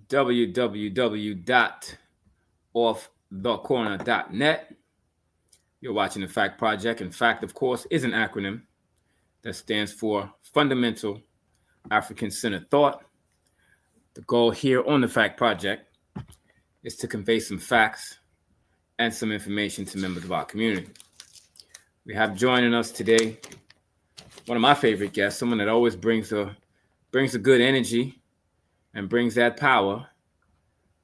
www.offthecorner.net. You're watching the Fact Project, and FACT, of course, is an acronym that stands for Fundamental African Centered Thought. The goal here on the Fact Project is to convey some facts and some information to members of our community. We have joining us today one of my favorite guests, someone that always brings a good energy and brings that power,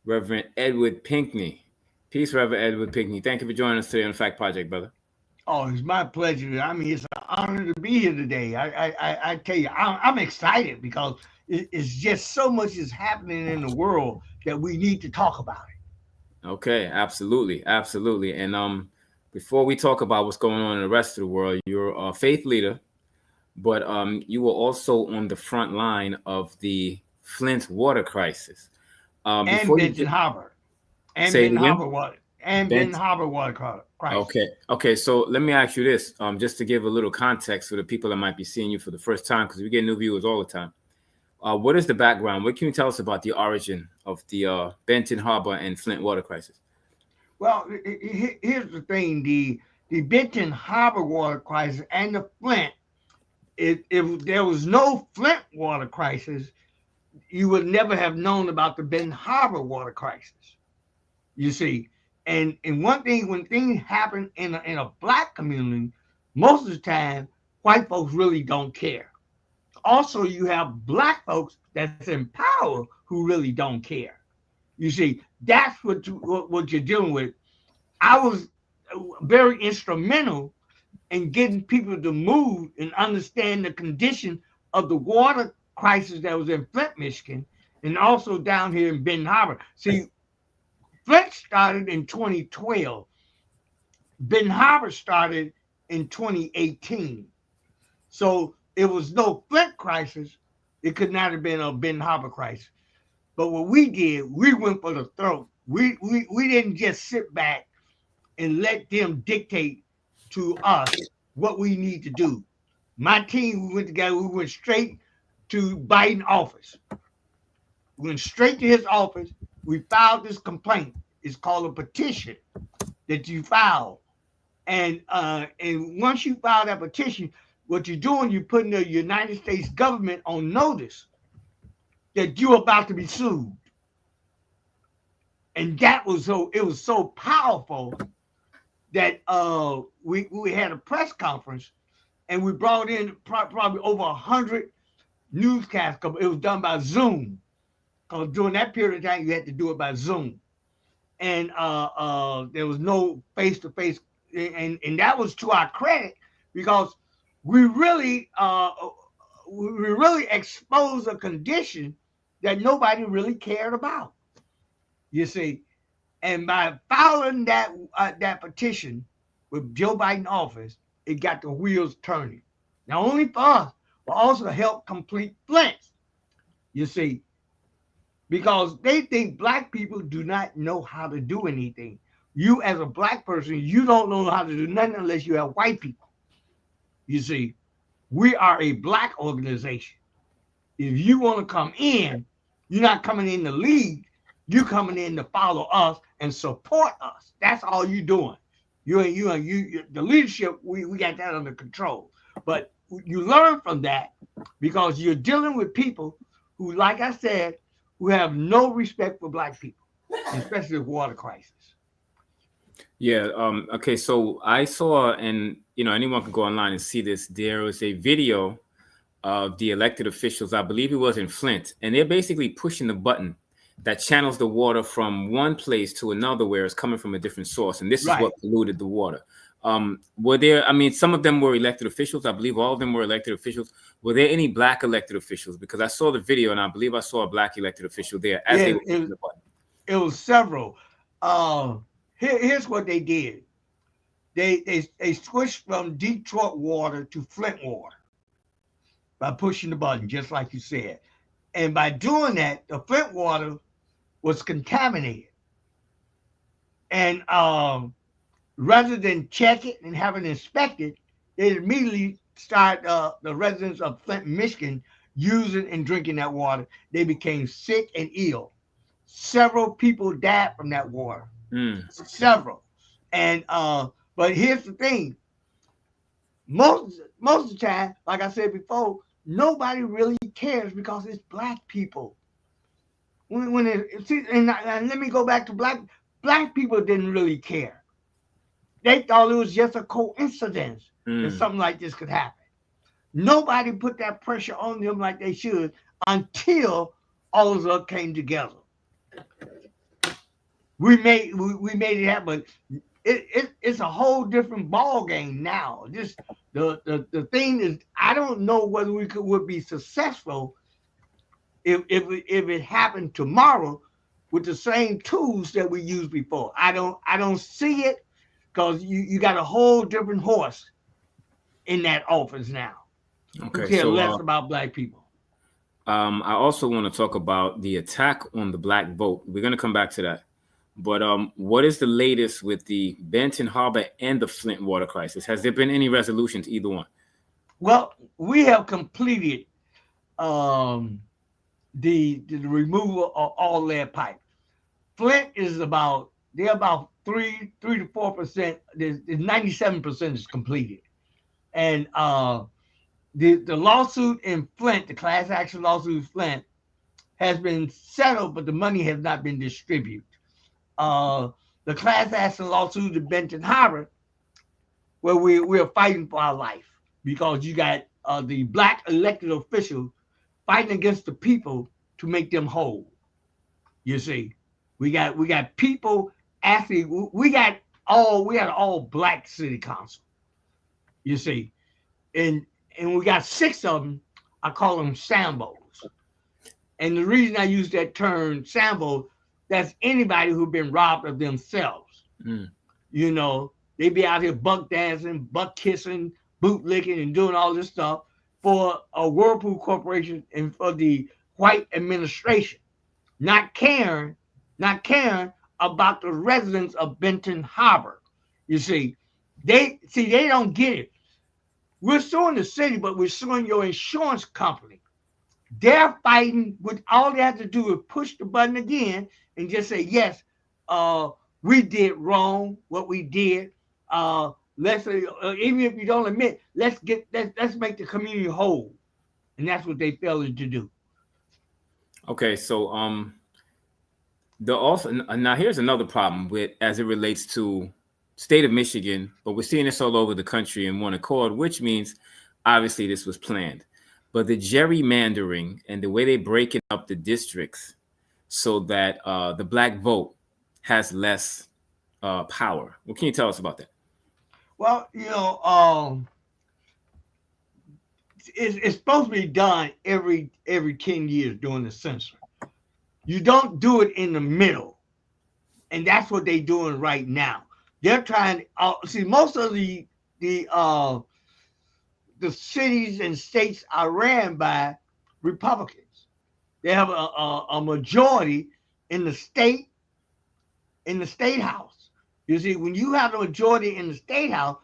Reverend Edward Pinkney. Peace, Reverend Edward Pinkney. Thank you for joining us today on the Fact Project, brother. Oh, it's my pleasure. I mean, it's an honor to be here today. I tell you, I'm excited because it's just so much is happening in the world that we need to talk about it. Okay, absolutely, absolutely. And before we talk about what's going on in the rest of the world, you're a faith leader, but you were also on the front line of the Flint water crisis. And Benton Harbor. And Benton Harbor water. And Benton Harbor water crisis. Okay. So let me ask you this, just to give a little context for the people that might be seeing you for the first time, because we get new viewers all the time. What is the background? What can you tell us about the origin of the Benton Harbor and Flint water crisis? Well, here's the thing: the Benton Harbor water crisis and the Flint. If there was no Flint water crisis, you would never have known about the Benton Harbor water crisis. You see. And one thing, when things happen in a black community, most of the time, white folks really don't care. Also, you have black folks that's in power who really don't care. You see, that's what you're dealing with. I was very instrumental in getting people to move and understand the condition of the water crisis that was in Flint, Michigan, and also down here in Benton Harbor. See, Flint started in 2012. Benton Harbor started in 2018. So it was no Flint crisis. It could not have been a Benton Harbor crisis. But what we did, we went for the throat. We didn't just sit back and let them dictate to us what we need to do. My team, we went together, we went straight to Biden's office. We went straight to his office. We filed this complaint. It's called a petition that you file. And once you file that petition, what you're doing, you're putting the United States government on notice that you're about to be sued. And that was so powerful that we had a press conference and we brought in probably over 100 newscasts. It was done by Zoom. Because during that period of time, you had to do it by Zoom. And there was no face-to-face. And that was to our credit because we really exposed a condition that nobody really cared about. You see, and by filing that petition with Joe Biden office, it got the wheels turning. Not only for us, but also to help complete Flint. You see, because they think black people do not know how to do anything. You as a black person, you don't know how to do nothing unless you have white people. You see, we are a black organization. If you want to come in, you're not coming in to lead. You're coming in to follow us and support us. That's all you're doing. You the leadership, we got that under control. But you learn from that because you're dealing with people who, like I said, who have no respect for black people, especially the water crisis. Yeah. Okay. So I saw, and anyone can go online and see this. There was a video of the elected officials. I believe it was in Flint, and they're basically pushing the button that channels the water from one place to another where it's coming from a different source, and this is what polluted the water. Were there? I mean, some of them were elected officials. I believe all of them were elected officials. Were there any black elected officials? Because I saw the video, and I believe I saw a black elected official there as they were pushing the button. It was several. Here's what they did. They switched from Detroit water to Flint water by pushing the button, just like you said. And by doing that, the Flint water was contaminated. And rather than check it and have it inspected, they immediately started the residents of Flint, Michigan, using and drinking that water. They became sick and ill. several people died from that water. Mm. Several. And but here's the thing. Most of the time, like I said before, nobody really cares because it's black people. When it see, and let me go back to black people didn't really care. They thought it was just a coincidence that Mm. something like this could happen. Nobody put that pressure on them like they should until all of us came together. We made it happen. It's a whole different ball game now. Just the thing is, I don't know whether would be successful if it happened tomorrow with the same tools that we used before. I don't see it because you got a whole different horse in that office now who Okay, care so less about black people. I also want to talk about the attack on the black vote. We're going to come back to that. But what is the latest with the Benton Harbor and the Flint water crisis? Has there been any resolution to either one? Well, we have completed um, the removal of all lead pipe. Flint is they're about 3 to 4%. There's 97% is completed, and the lawsuit in Flint, the class action lawsuit in Flint, has been settled, but the money has not been distributed. Uh, the class action lawsuit in Benton Harbor, where we're fighting for our life because you got the black elected officials fighting against the people to make them whole. You see, we got people actually we got all black city council. You see, and we got 6 of them. I call them Sambos. And the reason I use that term Sambo, that's anybody who's been robbed of themselves. Mm. You know, they be out here buck dancing, buck kissing, boot licking, and doing all this stuff for a Whirlpool Corporation and for the white administration, not caring about the residents of Benton Harbor. You see, they don't get it. We're suing the city, but we're suing your insurance company. They're fighting with all they have to do is push the button again and just say, yes, we did wrong, what we did. Let's even if you don't admit, let's make the community whole. And that's what they failed to do. Okay, so the also now here's another problem with as it relates to state of Michigan, but we're seeing this all over the country in one accord, which means obviously this was planned. But the gerrymandering and the way they breaking up the districts so that the black vote has less power. What can you tell us about that? Well, it's supposed to be done every 10 years during the census. You don't do it in the middle. And that's what they're doing right now. They're trying see most of the cities and states are ran by Republicans. They have a majority in the state house. You see, when you have a majority in the state house,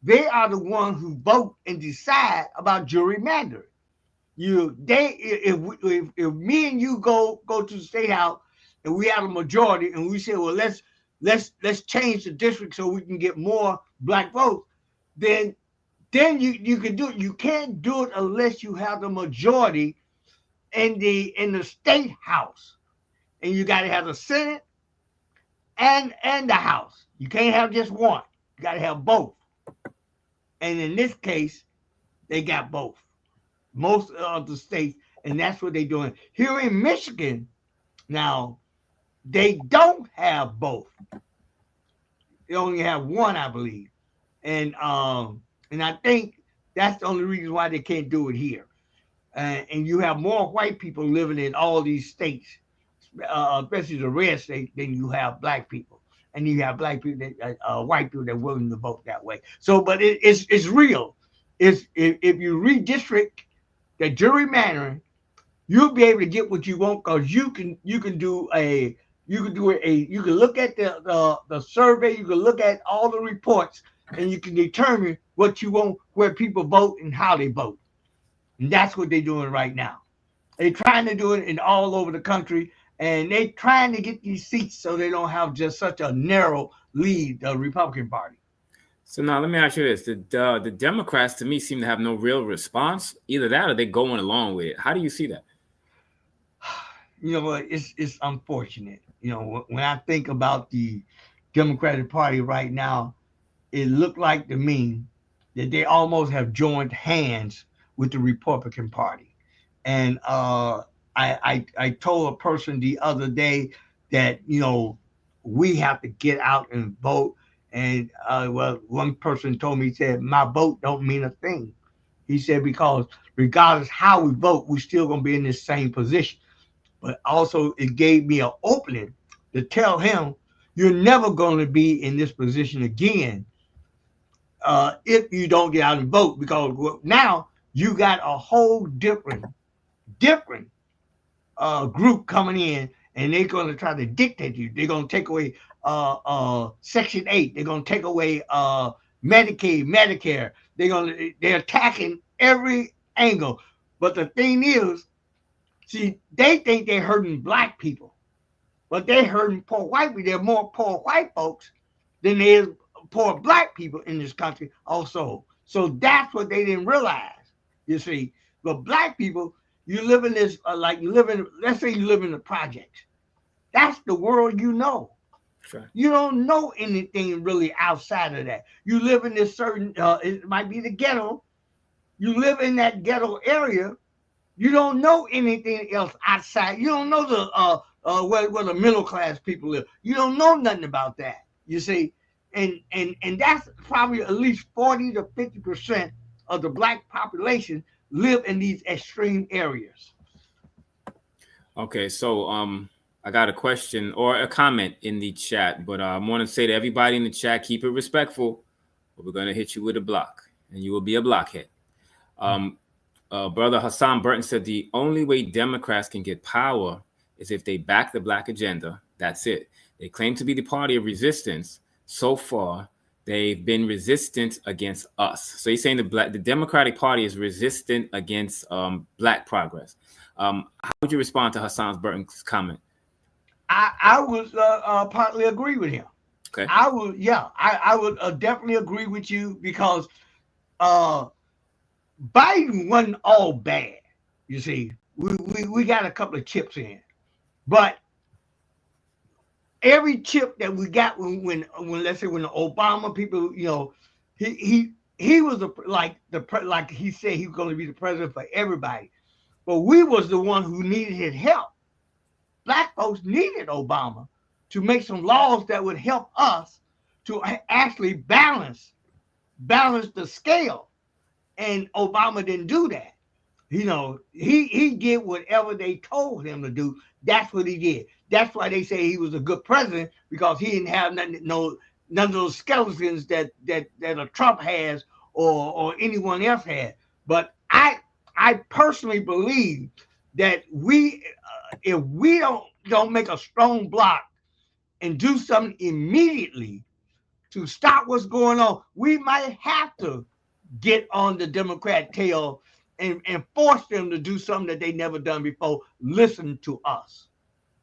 they are the ones who vote and decide about gerrymandering. If me and you go to the state house and we have a majority and we say, well, let's change the district so we can get more black votes, then you can do it. You can't do it unless you have the majority in the state house, and you got to have the Senate and the House. You can't have just one. You got to have both. And in this case, they got both. Most of the states, and that's what they're doing here in Michigan. Now, they don't have both. They only have one, I believe, and I think that's the only reason why they can't do it here. And you have more white people living in all these states, especially the red states, than you have black people. And you have black people, white people that are willing to vote that way. So, but it's real. If you redistrict the gerrymandering, you'll be able to get what you want because you can look at the survey, you can look at all the reports, and you can determine what you want, where people vote and how they vote. And that's what they're doing right now. They're trying to do it in all over the country, and they trying to get these seats so they don't have just such a narrow lead, the Republican Party. So now let me ask you this: the Democrats, to me, seem to have no real response. Either that, or they're going along with it. How do you see that? You know what? It's unfortunate. You know, when I think about the Democratic Party right now, it looked like to me that they almost have joined hands with the Republican Party. And I told a person the other day that we have to get out and vote. And well, one person told me, he said, my vote don't mean a thing. He said, because regardless how we vote, we're still gonna be in this same position. But also it gave me an opening to tell him, you're never going to be in this position again if you don't get out and vote, because now you got a whole different group coming in, and they're going to try to dictate you. They're going to take away Section 8. They're going to take away Medicaid, Medicare. They're attacking every angle. But the thing is, see, they think they're hurting black people, but they're hurting poor white people. There are more poor white folks than there is poor black people in this country also. So that's what they didn't realize, you see. But black people, you live in this, let's say you live in the projects. That's the world you know. Sure. You don't know anything really outside of that. You live in this certain, it might be the ghetto. You live in that ghetto area. You don't know anything else outside. You don't know where the middle class people live. You don't know nothing about that. You see, and that's probably at least 40 to 50% of the black population live in these extreme areas. Okay, so I got a question or a comment in the chat, but I want to say to everybody in the chat, keep it respectful, or we're gonna hit you with a block, and you will be a blockhead. Brother Hassan Burton said the only way Democrats can get power is if they back the black agenda. That's it. They claim to be the party of resistance. So far, they've been resistant against us. So he's saying the Democratic Party is resistant against black progress. How would you respond to Hassan Burton's comment? I would partly agree with him. Okay. I would definitely agree with you, because Biden wasn't all bad. You see, we got a couple of chips in, but every chip that we got when let's say when the Obama people, he was like he said he was going to be the president for everybody, but we was the one who needed his help. Black folks needed Obama to make some laws that would help us to actually balance the scale. And Obama didn't do that. He did whatever they told him to do. That's what he did. That's why they say he was a good president, because he didn't have none of those skeletons that a Trump has or anyone else had. But I personally believe that if we don't make a strong block and do something immediately to stop what's going on, we might have to get on the Democrat tail and force them to do something that they never done before. Listen to us.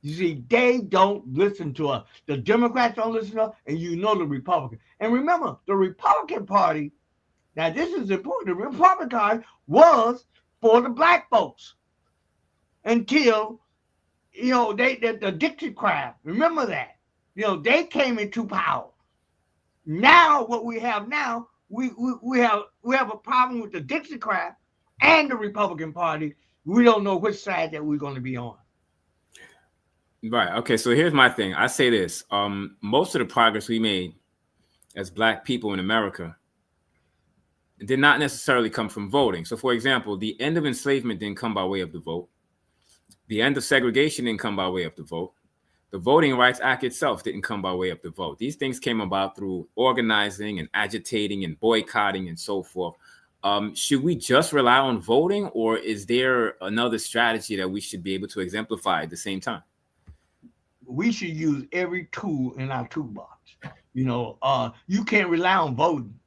You see, they don't listen to us. The Democrats don't listen to us, and the Republicans. And remember, the Republican Party, now this is important, the Republican Party was for the black folks until, the Dixiecrats, remember that. They came into power. Now, what we have now, we have a problem with the Dixiecrats and the Republican Party. We don't know which side that we're going to be on. Right. Okay. So here's my thing. I say this. Most of the progress we made as black people in America did not necessarily come from voting. So, for example, the end of enslavement didn't come by way of the vote. The end of segregation didn't come by way of the vote. The Voting Rights Act itself didn't come by way of the vote. These things came about through organizing and agitating and boycotting and so forth. Should we just rely on voting, or is there another strategy that we should be able to exemplify at the same time? We should use every tool in our toolbox. You can't rely on voting.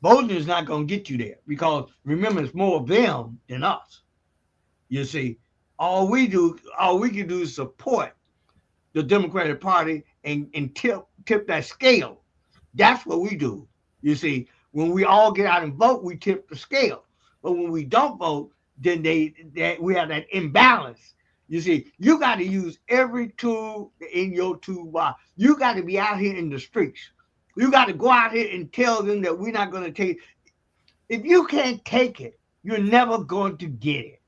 Voting is not going to get you there, because remember, it's more of them than us. You see, all we can do is support the Democratic Party and tip that scale. That's what we do. You see, when we all get out and vote, we tip the scale. But when we don't vote, then we have that imbalance. You see, you got to use every tool in your toolbox. You got to be out here in the streets. You got to go out here and tell them that we're not going to take. If you can't take it, you're never going to get it.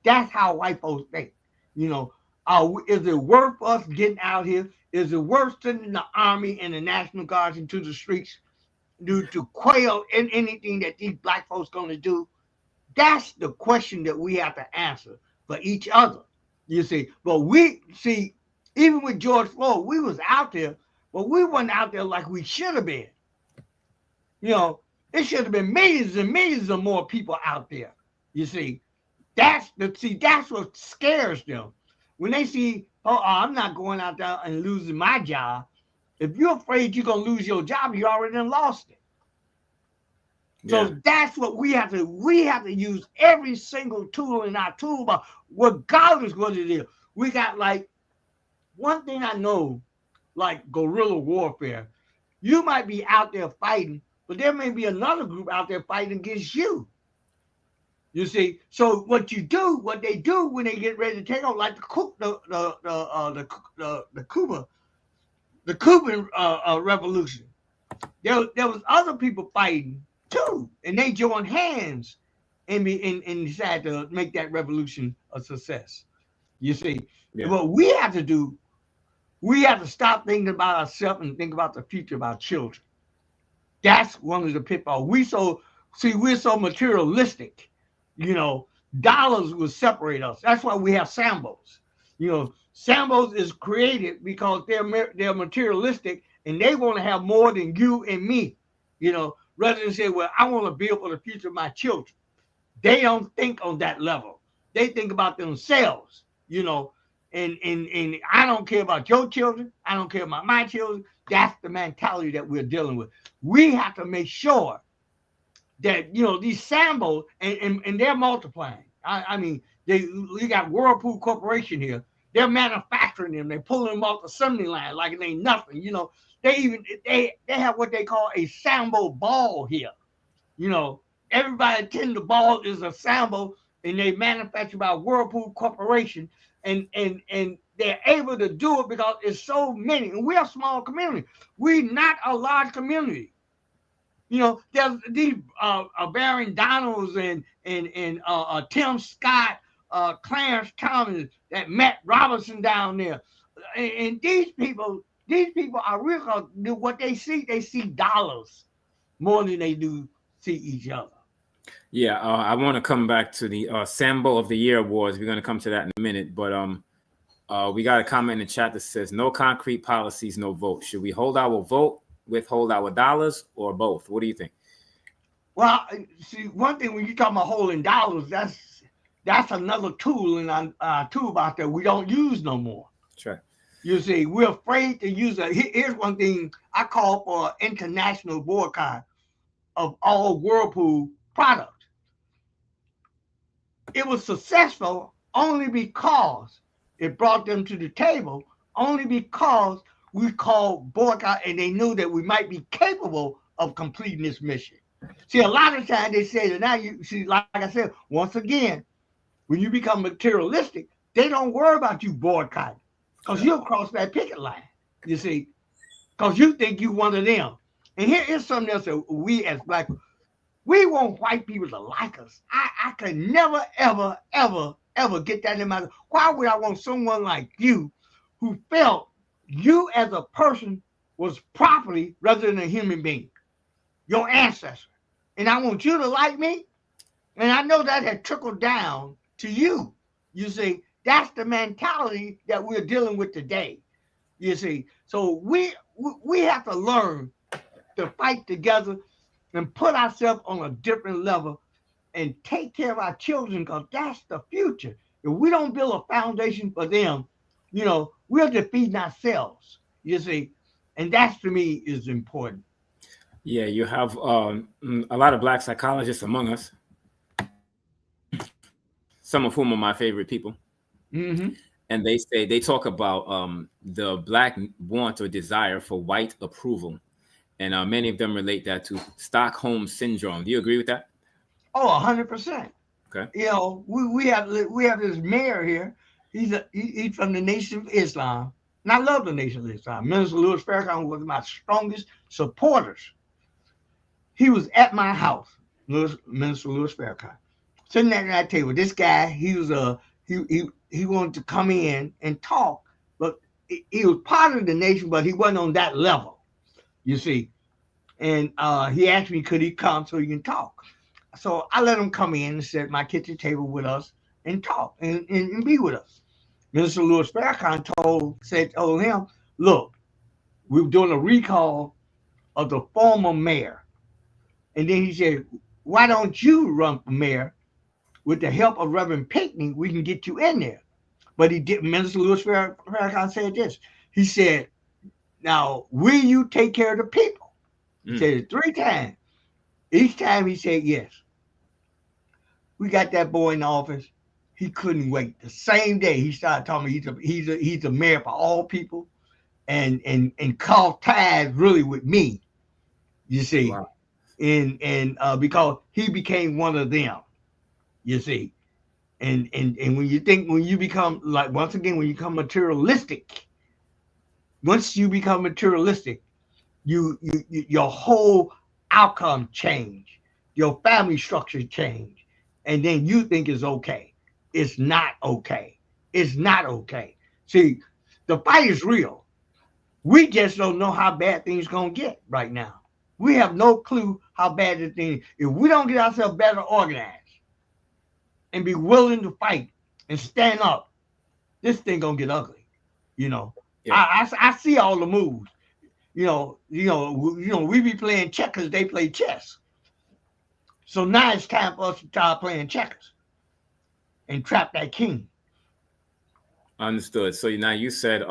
That's how white folks think. Is it worth us getting out here? Is it worth sending the Army and the National Guards into the streets to quail in anything that these black folks going to do? That's the question that we have to answer for each other. You see, but even with George Floyd, we was out there, but we wasn't out there like we should have been. It should have been millions and millions of more people out there. You see, that's what scares them. When they see, I'm not going out there and losing my job. If you're afraid you're going to lose your job, you already done lost it. Yeah. So that's what we have to. We have to use every single tool in our toolbox, regardless what it is. We got one thing I know, like guerrilla warfare. You might be out there fighting, but there may be another group out there fighting against you. You see, so what they do when they get ready to take over, like the Cuban revolution. There was other people fighting too, and they joined hands and decided to make that revolution a success. You see, what we have to do, we have to stop thinking about ourselves and think about the future of our children. That's one of the pitfalls. We're so materialistic. Dollars will separate us. That's why we have Sambos. Sambos is created because they're materialistic and they want to have more than you and me. Rather than say, well, I want to build for the future of my children. They don't think on that level. They think about themselves. And I don't care about your children. I don't care about my children. That's the mentality that we're dealing with. We have to make sure that these Sambos and they're multiplying. I mean, we got Whirlpool Corporation here. They're manufacturing them. They're pulling them off the assembly line like it ain't nothing. They have what they call a Sambo ball here. Everybody attend the ball is a Sambo, and they manufactured by Whirlpool Corporation, and they're able to do it because it's so many. And we're a small community. We're not a large community. There's these Baron Donalds and Tim Scott, Clarence Thomas, that Matt Robinson down there, and these people are real. What they see dollars more than they do see each other. Yeah, I want to come back to the Sambo of the Year awards. We're going to come to that in a minute, but we got a comment in the chat that says, "No concrete policies, no vote. Should we hold our vote, withhold our dollars, or both?" What do you think? Well, see, one thing when you talk about holding dollars, that's another tool in our toolbox that we don't use no more. Sure. You see, we're afraid to use it. Here's one thing I call for: an international boycott of all Whirlpool products. It was successful only because it brought them to the table, only because we called boycott and they knew that we might be capable of completing this mission. See, a lot of times they say that now you see, like I said, once again, when you become materialistic, they don't worry about you boycotting because you'll cross that picket line, you see, because you think you one of them. And here's something else that we as black people, we want white people to like us. I could never, ever, ever, ever get that in my life. Why would I want someone like you who felt you as a person was property rather than a human being, your ancestor? And I want you to like me. And I know that had trickled down to you. You see, that's the mentality that we're dealing with today. You see, so we have to learn to fight together and put ourselves on a different level and take care of our children, because that's the future. If we don't build a foundation for them, we're defeating ourselves, you see, and that to me is important. Yeah, you have a lot of black psychologists among us, some of whom are my favorite people. Mm-hmm. and they talk about the black want or desire for white approval, and many of them relate that to Stockholm syndrome. Do you agree with that? Oh, 100%. Okay. You know, we have this mayor here. He's from the Nation of Islam, and I love the Nation of Islam. Minister Louis Farrakhan was my strongest supporters. He was at my house, Minister Louis Farrakhan, sitting at that table. This guy, he wanted to come in and talk, but he was part of the nation, but he wasn't on that level, you see. And he asked me, could he come so he can talk? So I let him come in and sit at my kitchen table with us and talk and be with us. Minister Louis Farrakhan told him, look, we were doing a recall of the former mayor. And then he said, why don't you run for mayor? With the help of Reverend Pinkney, we can get you in there. But he did. Minister Louis Farrakhan said this. He said, now, will you take care of the people? He said it 3 times. Each time he said yes. We got that boy in the office. He couldn't wait. The same day he started talking, he's a mayor for all people, and called ties really with me. You see, Wow. and because he became one of them. You see, and when you become like once again when you become materialistic, your whole outcome change, your family structure change, and then you think it's okay. It's not okay. It's not okay. See, the fight is real. We just don't know how bad things gonna get right now. We have no clue how bad this thing. If we don't get ourselves better organized and be willing to fight and stand up, this thing gonna get ugly. You know, Yeah. I see all the moves. We be playing checkers, they play chess. So now it's time for us to start playing checkers and trap that king. Understood. So now you said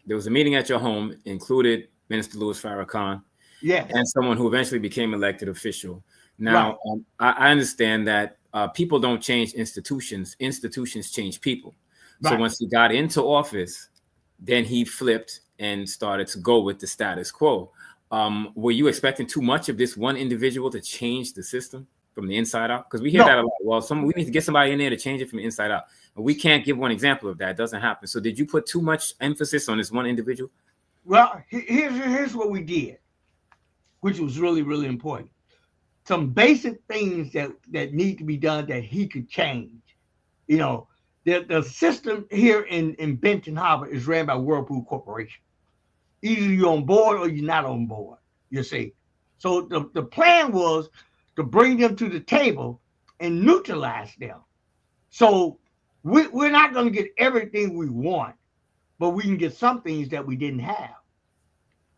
there was a meeting at your home, included Minister Louis Farrakhan, Yes. and someone who eventually became elected official. Now, Right. I understand that people don't change institutions. Institutions change people. So Right. once he got into office, then he flipped and started to go with the status quo. Were you expecting too much of this one individual to change the system from the inside out? Because we hear that a No. lot. Well, we need to get somebody in there to change it from the inside out. And we can't give one example of that. It doesn't happen. So did you put too much emphasis on this one individual? Well, here's what we did, which was really, really important. Some basic things that need to be done that he could change. You know, the system here in Benton Harbor is ran by Whirlpool Corporation. Either you're on board or you're not on board, you see. So the plan was to bring them to the table and neutralize them. So we're not going to get everything we want, but we can get some things that we didn't have.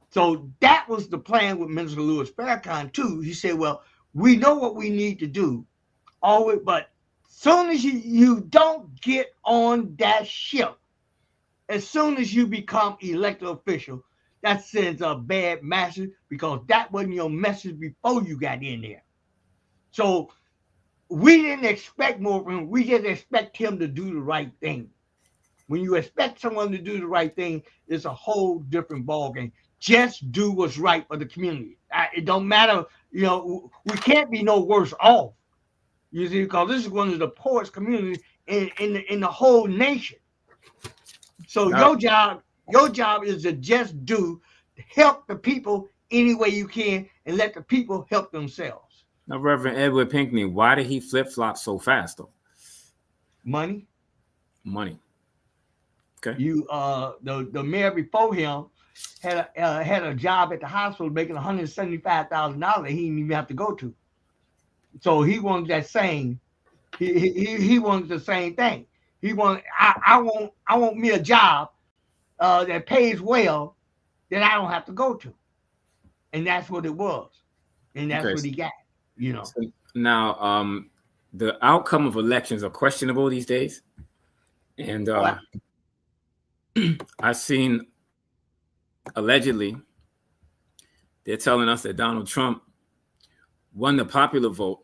So that was the plan with Minister Louis Farrakhan too. He said, well, we know what we need to do, always, but soon as you don't get on that ship, as soon as you become elected official, that sends a bad message because that wasn't your message before you got in there. So we didn't expect more from him. We just expect him to do the right thing. When you expect someone to do the right thing, it's a whole different ballgame. Just do what's right for the community. It don't matter. You know, we can't be no worse off. You see, because this is one of the poorest communities in the whole nation. So Now, your job is to just help the people any way you can and let the people help themselves. now, Reverend Edward Pinkney, why did he flip-flop so fast, though? Money. Money. Okay. The mayor before him had a job at the hospital making $175,000 he didn't even have to go to. So he wanted that same. He wanted the same thing. He wanted. I want me a job that pays well that I don't have to go to, and that's what it was, and that's what he got. You know. So now, the outcome of elections are questionable these days, and I've seen allegedly they're telling us that Donald Trump won the popular vote,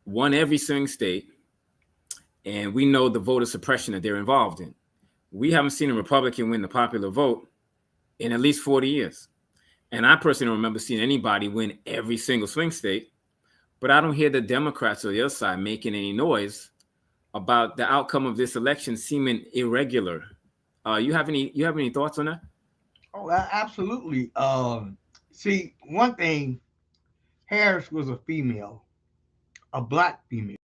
won every swing state, and we know the voter suppression that they're involved in. we haven't seen a Republican win the popular vote in at least 40 years. And I personally don't remember seeing anybody win every single swing state, but I don't hear the Democrats or the other side making any noise about the outcome of this election seeming irregular. You have any thoughts on that? Oh, absolutely. See, one thing, Harris was a female, a black female.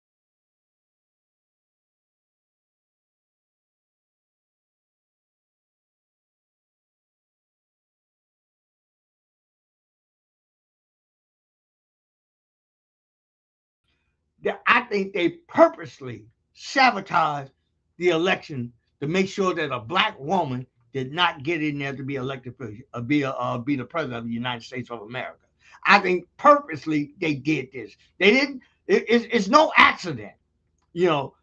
I think they purposely sabotaged the election to make sure that a black woman did not get in there to be elected for be the president of the United States of America. I think purposely they did this. They didn't. It's no accident. You know,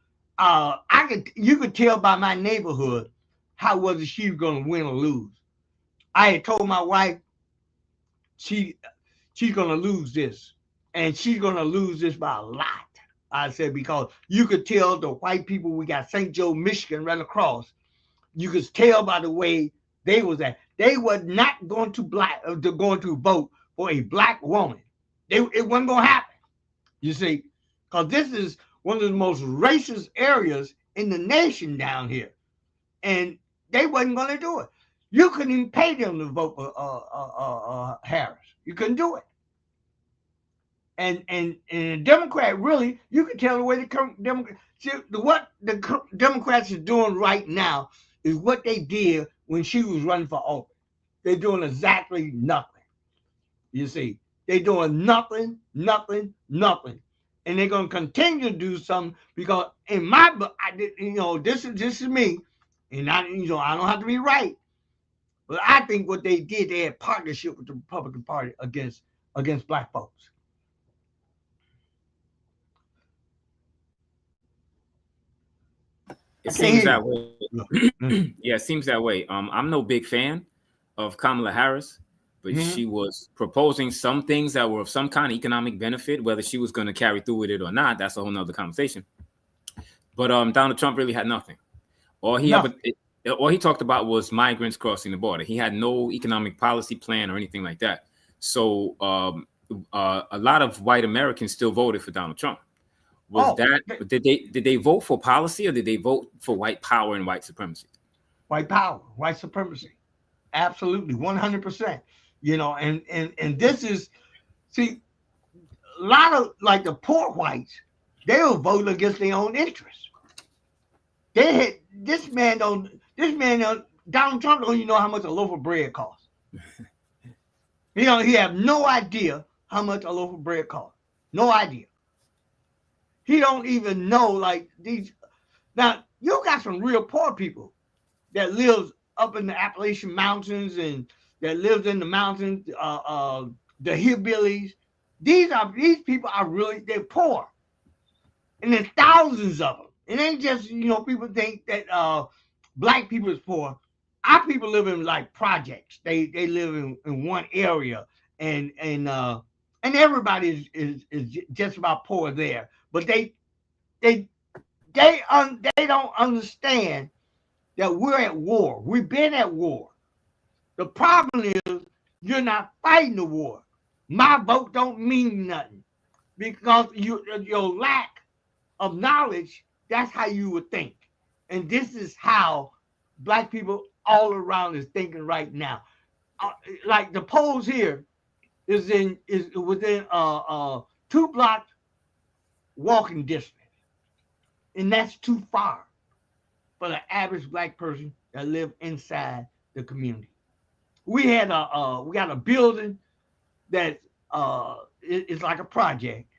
you could tell by my neighborhood how was she going to win or lose. I had told my wife she's going to lose this, and she's going to lose this by a lot. I said, because you could tell the white people, we got St. Joe, Michigan right across. You could tell by the way they was at. They were not going to vote for a black woman. It wasn't going to happen. You see, because this is one of the most racist areas in the nation down here. And they wasn't going to do it. You couldn't even pay them to vote for Harris. You couldn't do it. And the Democrat, really, you can tell the way the Democrats, what the Democrats are doing right now is what they did when she was running for office. They're doing exactly nothing. You see, they're doing nothing. And they're going to continue to do something because in my book, this is me, and I don't have to be right. But I think what they did, they had partnership with the Republican Party against black folks. It seems that way. Yeah, it seems that way. I'm no big fan of Kamala Harris, but she was proposing some things that were of some kind of economic benefit. Whether she was going to carry through with it or not, that's a whole nother conversation. But Donald Trump really had nothing. All he talked about was migrants crossing the border. He had no economic policy plan or anything like that. So a lot of white Americans still voted for Donald Trump. Did they vote for policy, or did they vote for white power and white supremacy? White power, white supremacy, absolutely, 100%. And this is, see, a lot of like the poor whites, they will vote against their own interests. Donald Trump don't even know how much a loaf of bread costs. He have no idea how much a loaf of bread costs. No idea. He don't even know like these. Now you got some real poor people that lives up in the Appalachian Mountains and that lives in the mountains, the hillbillies. These people are really, they're poor, and there's thousands of them. It ain't just people think that black people is poor. Our people live in like projects. They live in one area, and everybody is just about poor there. But they don't understand that we're at war. We've been at war. The problem is you're not fighting the war. My vote don't mean nothing because your lack of knowledge. That's how you would think, and this is how black people all around is thinking right now. Like the polls here is within 2-block walking distance, and that's too far for the average black person that live inside the community. We got a building that is like a project,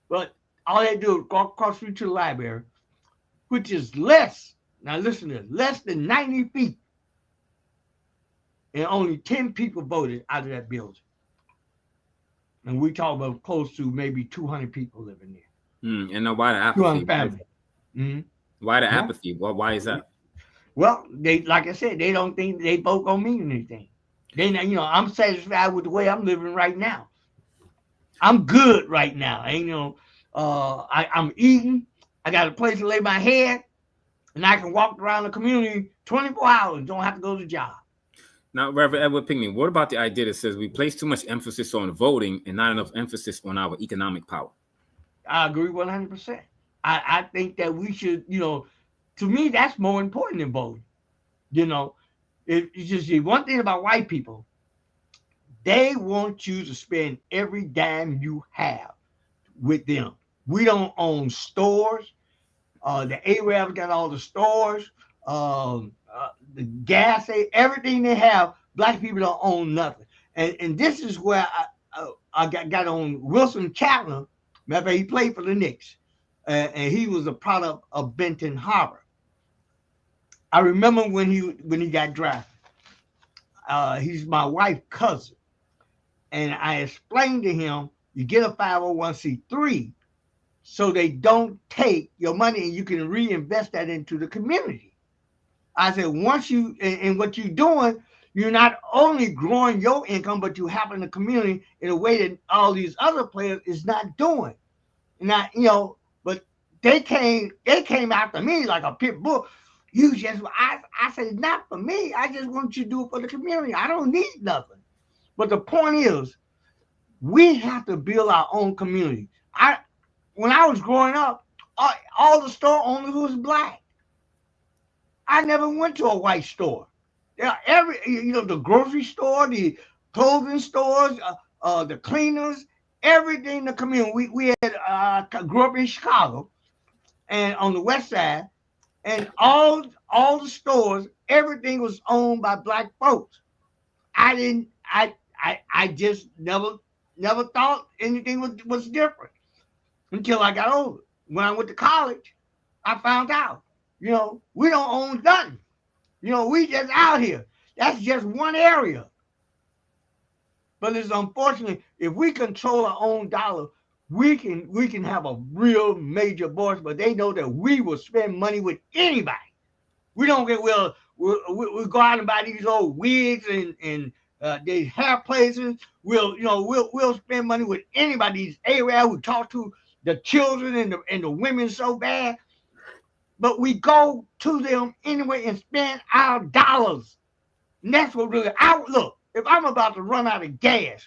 but all they do is go across the street to the library, which is less than 90 feet, and only 10 people voted out of that building. And we talk about close to maybe 200 people living there. And why the apathy? Why the apathy? Well, why is that? Well, like I said, they don't think they vote gonna mean anything. I'm satisfied with the way I'm living right now. I'm good right now. I'm eating. I got a place to lay my head. and I can walk around the community 24 hours, don't have to go to the job. Now, Reverend Edward Pinkney, what about the idea that says we place too much emphasis on voting and not enough emphasis on our economic power? I agree 100%. I think that we should, to me, that's more important than voting. You know, it's just one thing about white people, they want you to spend every dime you have with them. We don't own stores. The Arabs got all the stores, the gas, everything they have. Black people don't own nothing. And this is where I got on Wilson Chandler. Matter of fact, he played for the Knicks, and he was a product of Benton Harbor. I remember when he got drafted. He's my wife's cousin, and I explained to him, you get a 501c3 so they don't take your money and you can reinvest that into the community. I said, once you, and what you're doing, you're not only growing your income, but you helping the community in a way that all these other players is not doing. Not, but they came after me like a pit bull. I said, not for me. I just want you to do it for the community. I don't need nothing. But the point is, we have to build our own community. When I was growing up, all the store owners was black. I never went to a white store. Yeah, the grocery store, the clothing stores, the cleaners, everything in the community. We had grew up in Chicago, and on the west side, and all the stores, everything was owned by black folks. I just never thought anything was different until I got older. When I went to college, I found out, we don't own nothing. We just out here. That's just one area. But it's unfortunate, if we control our own dollar, we can have a real major voice, but they know that we will spend money with anybody. We don't get, we'll go out and buy these old wigs and these hair places. We'll spend money with anybody. These Arabs who talk to the children and the women so bad. But we go to them anyway and spend our dollars. And that's what really, look, if I'm about to run out of gas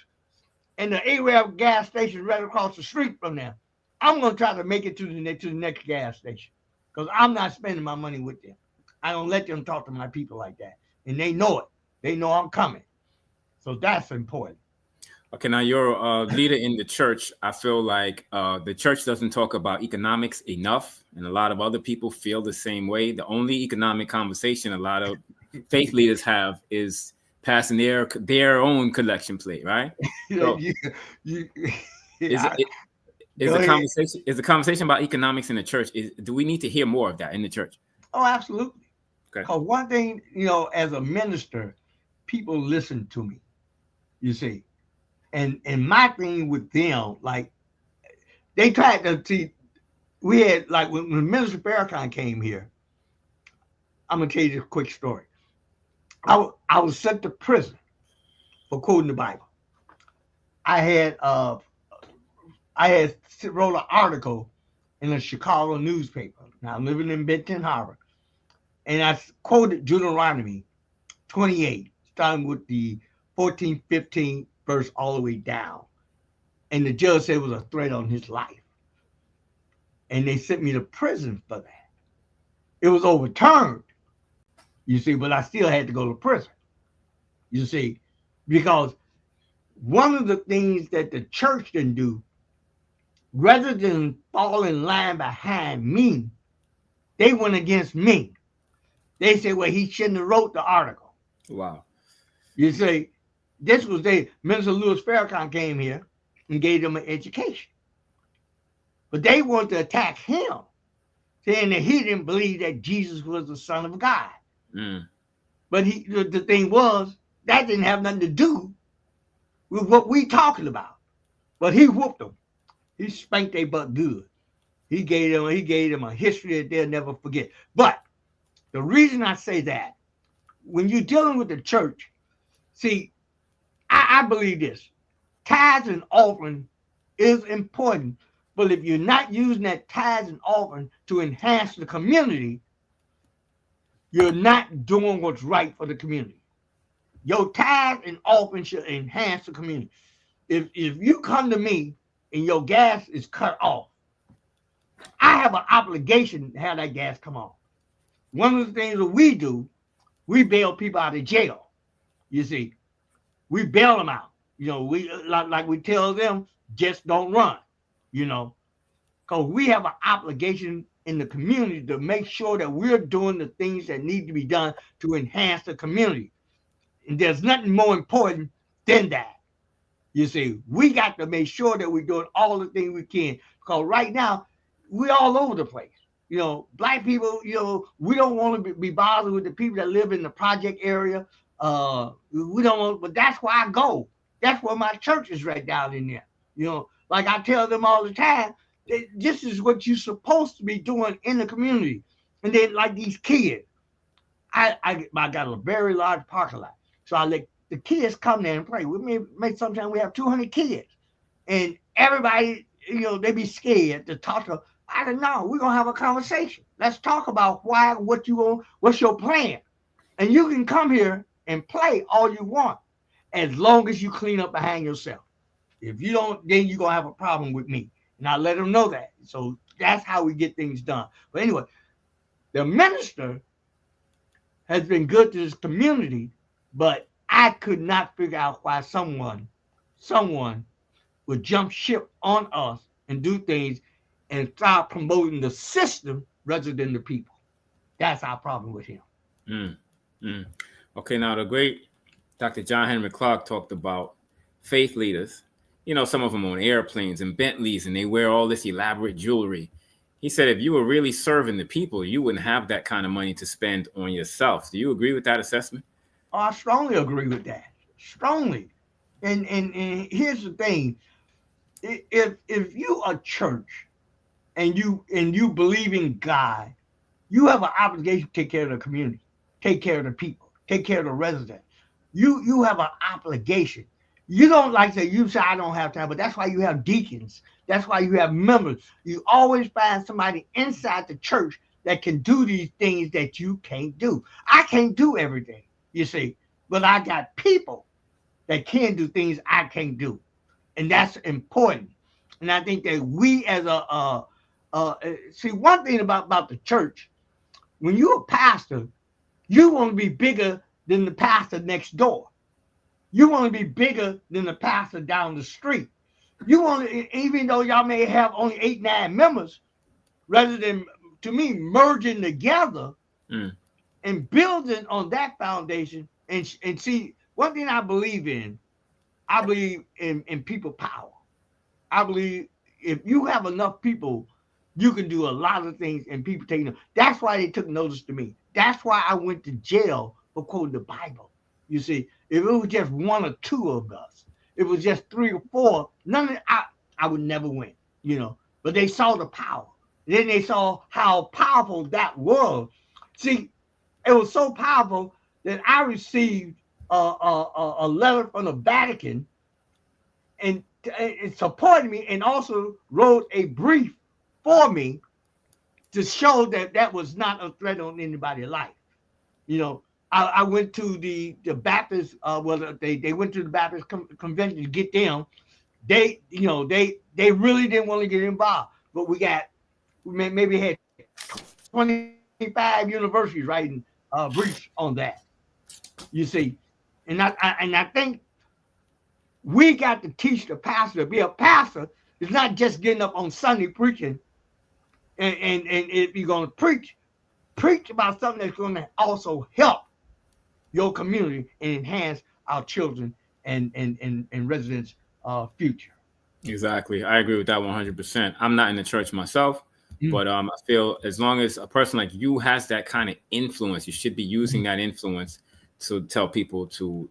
and the Arab gas station right across the street from them, I'm going to try to make it to the next gas station because I'm not spending my money with them. I don't let them talk to my people like that. And they know it. They know I'm coming. So that's important. Okay, now you're a leader in the church. I feel like the church doesn't talk about economics enough, and a lot of other people feel the same way. The only economic conversation a lot of faith leaders have is passing their own collection plate, right? So is the conversation about economics in the church? Do we need to hear more of that in the church? Oh, absolutely. Okay. Because one thing, as a minister, people listen to me. You see. And my thing with them, like, they tried to see, we had, like, when Minister Farrakhan came here, I'm going to tell you this quick story. I was sent to prison for quoting the Bible. I had wrote an article in a Chicago newspaper. Now, I'm living in Benton Harbor. And I quoted Deuteronomy 28, starting with the 14, 15, verse all the way down. And the judge said it was a threat on his life. And they sent me to prison for that. It was overturned, you see, but I still had to go to prison, you see, because one of the things that the church didn't do, rather than fall in line behind me, they went against me. They said, well, he shouldn't have wrote the article. Wow. You see, Minister Louis Farrakhan came here and gave them an education. But they wanted to attack him, saying that he didn't believe that Jesus was the Son of God. Mm. But the thing was, that didn't have nothing to do with what we talking about. But he whooped them. He spanked their butt good. He gave them a history that they'll never forget. But the reason I say that, when you're dealing with the church, see, I believe this. Tithes and offering is important, but if you're not using that tithes and offering to enhance the community, you're not doing what's right for the community. Your tithe and offering should enhance the community. If you come to me and your gas is cut off, I have an obligation to have that gas come on. One of the things that we do, we bail people out of jail. You see, we bail them out. We like we tell them, just don't run. Because we have an obligation in the community to make sure that we're doing the things that need to be done to enhance the community. And there's nothing more important than that. You see, we got to make sure that we're doing all the things we can. Because right now, we're all over the place. Black people, we don't want to be bothered with the people that live in the project area. We don't want, but that's where I go. That's where my church is right down in there. Like I tell them all the time, this is what you're supposed to be doing in the community. And then like these kids, I got a very large parking lot. So I let the kids come there and play. Sometimes we have 200 kids. And everybody, they be scared to talk to. I don't know. We're gonna have a conversation. Let's talk about what's your plan. And you can come here and play all you want, as long as you clean up behind yourself. If you don't, then you're gonna have a problem with me. And I let them know that. So that's how we get things done. But anyway, the minister has been good to this community, but I could not figure out why someone would jump ship on us and do things and start promoting the system rather than the people. That's our problem with him. Okay, now the great Dr. John Henry Clark talked about faith leaders. Some of them on airplanes and Bentleys, and they wear all this elaborate jewelry. He said if you were really serving the people, you wouldn't have that kind of money to spend on yourself. Do you agree with that assessment? Oh, I strongly agree with that. Strongly. And here's the thing. If you are church and you believe in God, you have an obligation to take care of the community, take care of the people, take care of the residents. You have an obligation. You don't like say, you say I don't have time, but that's why you have deacons. That's why you have members. You always find somebody inside the church that can do these things that you can't do. I can't do everything, you see, but I got people that can do things I can't do. And that's important. And I think that we as see, one thing about the church, when you're a pastor, you want to be bigger than the pastor next door. You want to be bigger than the pastor down the street. You want to, even though y'all may have only 8, 9 members, rather than, to me, merging together and building on that foundation. And see, one thing I believe in people power. I believe if you have enough people, you can do a lot of things and people take them. That's why they took notice to me. That's why I went to jail for quoting the Bible. You see, if it was just 1 or 2 of us, if it was just 3 or 4, I would never win, But they saw the power. Then they saw how powerful that was. See, it was so powerful that I received a letter from the Vatican and supported me, and also wrote a brief for me to show that was not a threat on anybody's life. I went to the Baptist, they went to the Baptist convention to get them. They really didn't want to get involved, but we maybe had 25 universities writing briefs on that. You see, and I think we got to teach the pastor to be a pastor. It's not just getting up on Sunday preaching, and if you're going to preach about something that's going to also help your community and enhance our children and residents' future. Exactly. I agree with that 100%. I'm not in the church myself, but I feel as long as a person like you has that kind of influence, you should be using that influence to tell people to,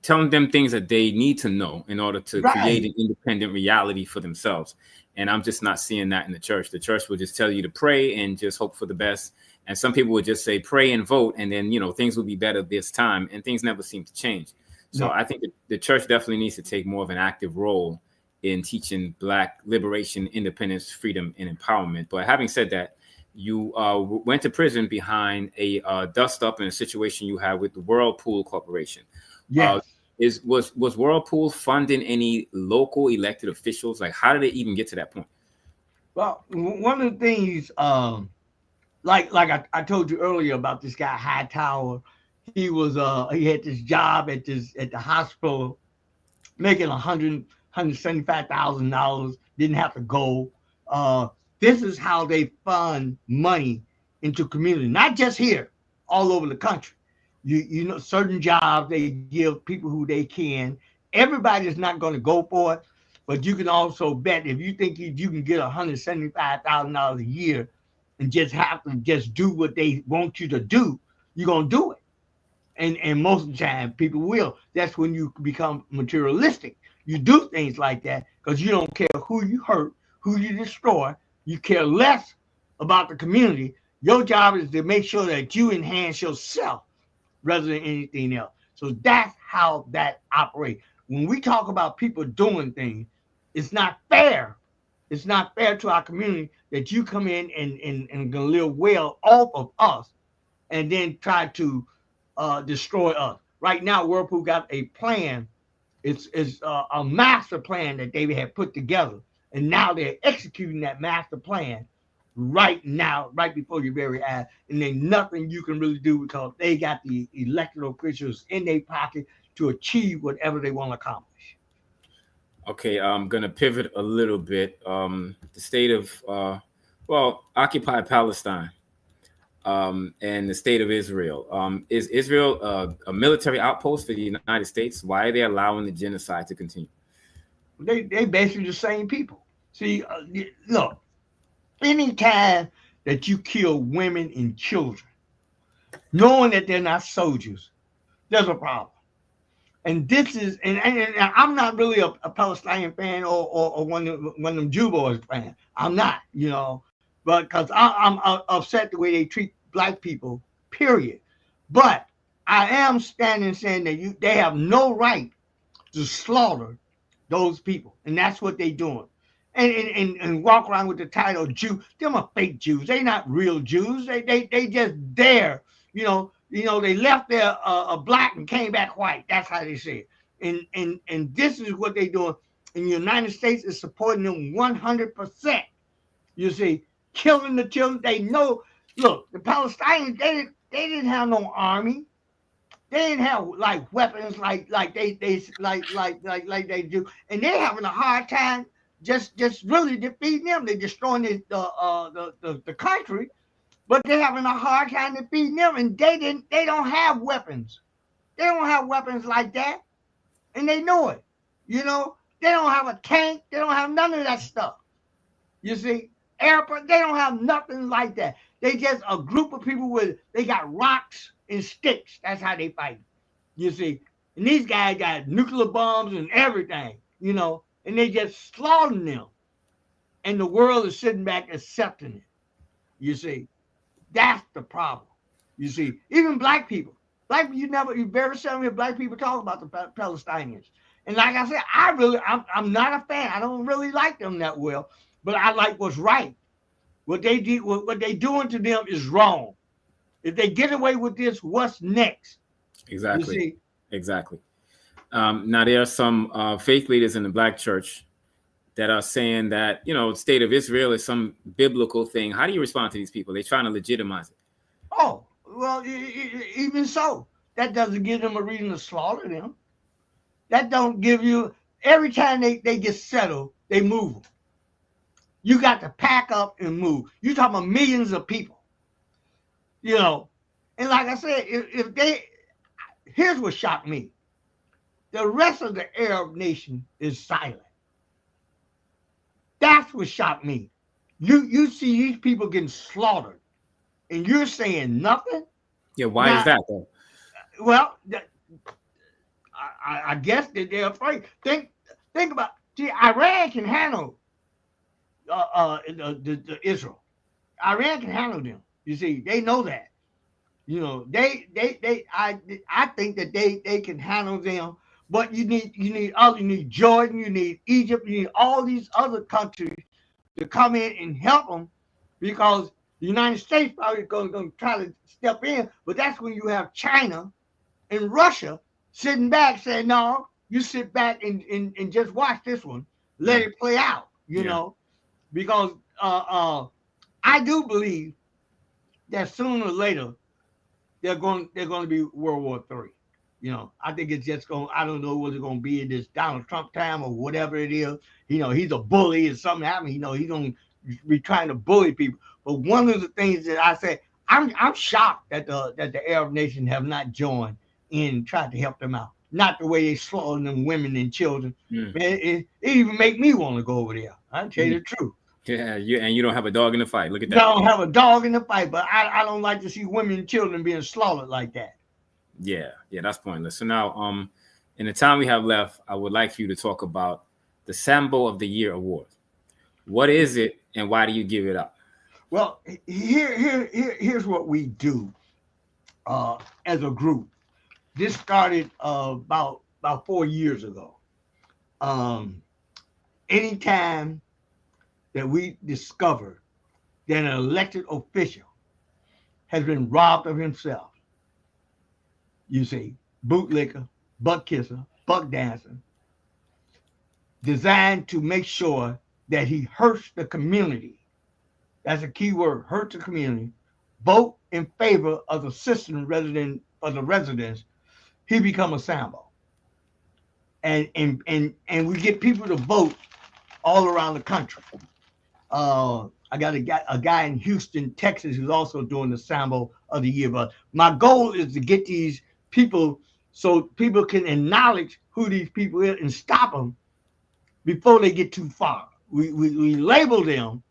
telling them things that they need to know in order to create an independent reality for themselves. And I'm just not seeing that in the church. The church will just tell you to pray and just hope for the best. And some people would just say, pray and vote. And then, things will be better this time. And things never seem to change. So I think the church definitely needs to take more of an active role in teaching Black liberation, independence, freedom, and empowerment. But having said that, You went to prison behind a dust up in a situation you had with the Whirlpool Corporation. Uh, Yes. was Whirlpool funding any local elected officials? Like, how did they even get to that point? Well, one of the things, like I told you earlier about this guy Hightower, he had this job at the hospital making $175,000, didn't have to go. Uh, this is how they fund money into community, not just here, all over the country. You know, certain jobs they give people who they can. Everybody's not going to go for it, but you can also bet if you think you can get $175,000 a year and just have to just do what they want you to do, you're gonna do it. And most of the time people will. That's when you become materialistic. You do things like that because you don't care who you hurt, who you destroy. You care less about the community. Your job is to make sure that you enhance yourself rather than anything else. So that's how that operates. When we talk about people doing things, it's not fair. It's not fair to our community that you come in and gonna live well off of us and then try to destroy us. Right now, Whirlpool got a plan. It's a master plan that they had put together, and now they're executing that master plan right now, right before your very eyes. And there's nothing you can really do because they got the elected officials in their pocket to achieve whatever they want to accomplish. Okay, I'm gonna pivot a little bit. The state of occupied Palestine and the state of Israel. Is Israel a military outpost for the United States? Why are they allowing the genocide to continue? They basically the same people. See, look, anytime that you kill women and children, knowing that they're not soldiers, there's a problem. And this is, and I'm not really a Palestinian fan or one of them Jew boys fan. I'm not, but because I'm upset the way they treat black people, period. But I am standing saying that they have no right to slaughter those people, and that's what they're doing. And walk around with the title Jew. Them are fake Jews. They not real Jews. They just there. They left there black and came back white. That's how they say it. And this is what they doing. And the United States is supporting them 100%. You see, killing the children. They know. Look, the Palestinians they didn't have no army. They didn't have like weapons like they do, and they're having a hard time just really defeating them. They're destroying the country, but they're having a hard time defeating them, and they don't have weapons. They don't have weapons like that, and they know it. They don't have a tank. They don't have none of that stuff. You see, airport. They don't have nothing like that. They just a group of people they got rocks and sticks. That's how they fight. You see, and these guys got nuclear bombs and everything. And they just slaughtering them, and the world is sitting back accepting it. You see, that's the problem. You see, even black people, you very seldom hear black people talk about the Palestinians. And like I said, I'm not a fan. I don't really like them that well, but I like what's right. What they did, what they doing to them is wrong. If they get away with this, what's next? Exactly. You see? Exactly. Now there are some faith leaders in the black church that are saying that the state of Israel is some biblical thing. How do you respond to these people? They're trying to legitimize it. Oh, well, even so, that doesn't give them a reason to slaughter them. That don't give you. Every time they get settled, they move them. You got to pack up and move. You're talking about millions of people. And like I said, if they, here's what shocked me. The rest of the Arab nation is silent. That's what shocked me. You see these people getting slaughtered, and you're saying nothing. Yeah, why is that though? Well, I guess that they're afraid. Think about. See, Iran can handle the Israel. Iran can handle them. You see, they know that. I think that they can handle them. But you need Jordan, you need Egypt, you need all these other countries to come in and help them because The United States probably going to try to step in, but that's when you have China and Russia sitting back saying, no, you sit back and just watch this one. Let Mm. it play out, Yeah. because I do believe that sooner or later they're going to be World War III. I think it's just going. I don't know what it's going to be in this Donald Trump time or whatever it is. He's a bully and something happened. He's going to be trying to bully people. But one of the things that I say, I'm shocked that the Arab nations have not joined in and tried to help them out. Not the way they slaughtering them women and children. Mm. Man, it even make me want to go over there. I tell you Mm. the truth. Yeah. You don't have a dog in the fight. Look at I that. don't have a dog in the fight, but I don't like to see women and children being slaughtered like that. Yeah. Yeah. That's pointless. So now, in the time we have left, I would like for you to talk about the Sambo of the Year award. What is it, and why do you give it up? Well, here's what we do as a group. This started about 4 years ago. Um, Anytime that we discover that an elected official has been robbed of himself, you see, bootlicker, butt kisser, buck dancer, designed to make sure that he hurts the community. That's a key word, hurt the community. Vote in favor of the system rather than of the residents. He become a Sambo, and we get people to vote all around the country. I got a guy in Houston, Texas, who's also doing the Sambo of the Year. But my goal is to get these people so people can acknowledge who these people are and stop them before they get too far. We label them.